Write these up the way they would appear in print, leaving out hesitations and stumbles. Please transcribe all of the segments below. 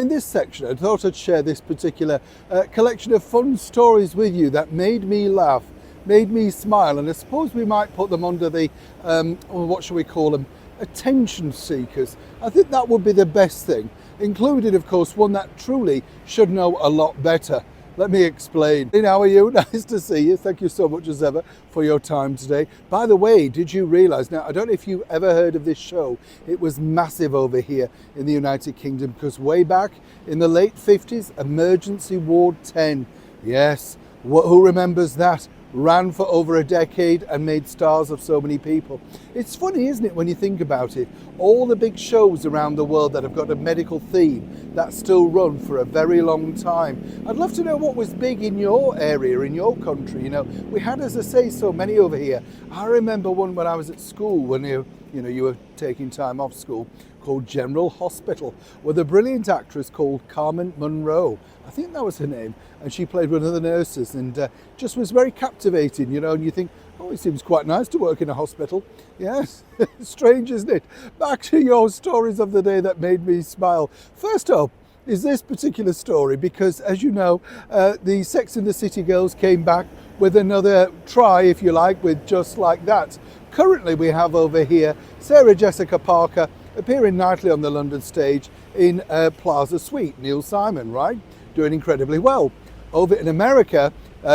in this section, I thought I'd share this particular collection of fun stories with you that made me laugh, made me smile, and I suppose we might put them under the, what shall we call them, attention seekers. I think that would be the best thing, including, of course, one that truly should know a lot better. Let me explain. How are you? Nice to see you. Thank you so much as ever for your time today. By the way, did you realise, now I don't know if you've ever heard of this show, it was massive over here in the United Kingdom because way back in the late 50s, Emergency Ward 10, yes, who remembers that? Ran for over a decade and made stars of so many people. It's funny, isn't it, when you think about it? All the big shows around the world that have got a medical theme that still run for a very long time. I'd love to know what was big in your area, in your country. You know, we had, as I say, so many over here. I remember one when I was at school, when you were taking time off school, called General Hospital, with a brilliant actress called Carmen Munro. I think that was her name, and she played one of the nurses, and just was very captivating, you know, and you think, oh, it seems quite nice to work in a hospital. Yes, strange, isn't it? Back to your stories of the day that made me smile. First up is this particular story, because as you know, the Sex and the City girls came back with another try, if you like, with Just Like That. Currently we have over here Sarah Jessica Parker appearing nightly on the London stage in Plaza Suite. Neil Simon, right? Doing incredibly well. Over in America,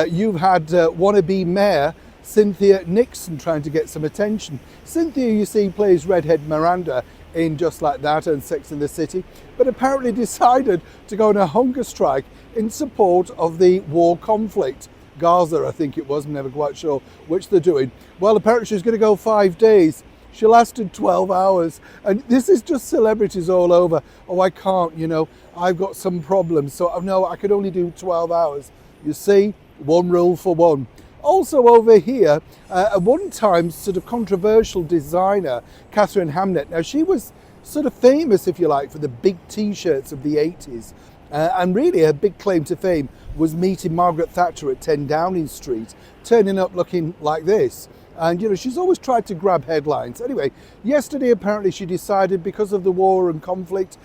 you've had wannabe mayor Cynthia Nixon trying to get some attention. Cynthia, you see, plays redhead Miranda in Just Like That and Sex and the City, but apparently decided to go on a hunger strike in support of the war conflict. Gaza, I think it was, I'm never quite sure which they're doing. Well, apparently she's going to go 5 days. She lasted 12 hours, and this is just celebrities all over. Oh, I can't, you know, I've got some problems, so no, I could only do 12 hours. You see, one rule for one. Also over here, a one-time sort of controversial designer, Catherine Hamnett. Now, she was sort of famous, if you like, for the big T-shirts of the 80s. And really her big claim to fame was meeting Margaret Thatcher at 10 Downing Street, turning up looking like this. And, you know, she's always tried to grab headlines. Anyway, yesterday, apparently, she decided, because of the war and conflict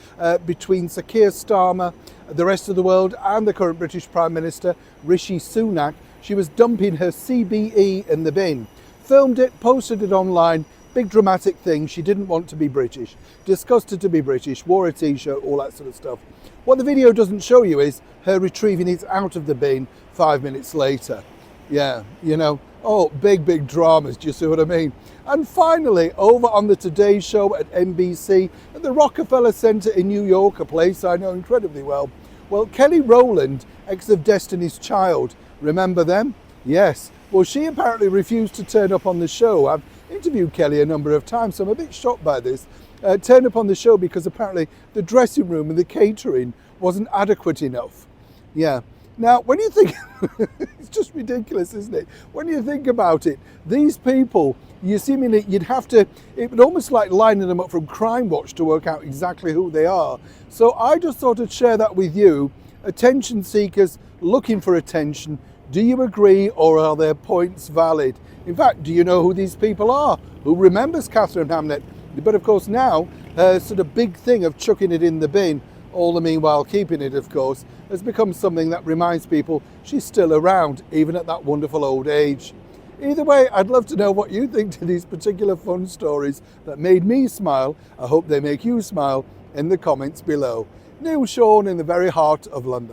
between Sir Keir Starmer, the rest of the world, and the current British Prime Minister, Rishi Sunak, she was dumping her CBE in the bin. Filmed it, posted it online, big dramatic thing. She didn't want to be British, disgusted to be British, wore a T-shirt, all that sort of stuff. What the video doesn't show you is her retrieving it out of the bin 5 minutes later. Yeah, you know, oh, big dramas, do you see what I mean? And finally, over on the Today Show at NBC, at the Rockefeller Center in New York, a place I know incredibly well. Well, Kelly Rowland, ex of Destiny's Child, remember them? Yes. Well, she apparently refused to turn up on the show. I've interviewed Kelly a number of times, so I'm a bit shocked by this. Turn up on the show because apparently the dressing room and the catering wasn't adequate enough. Yeah. Now, when you think, it's just ridiculous, isn't it? When you think about it, these people, you'd have to, it would almost like lining them up from Crime Watch to work out exactly who they are. So I just thought I'd share that with you. Attention seekers looking for attention. Do you agree, or are their points valid? In fact, do you know who these people are? Who remembers Catherine Hamnett? But of course now, her sort of big thing of chucking it in the bin, all the meanwhile keeping it, of course, has become something that reminds people she's still around, even at that wonderful old age. Either way, I'd love to know what you think to these particular fun stories that made me smile. I hope they make you smile in the comments below. Neil Sean in the very heart of London.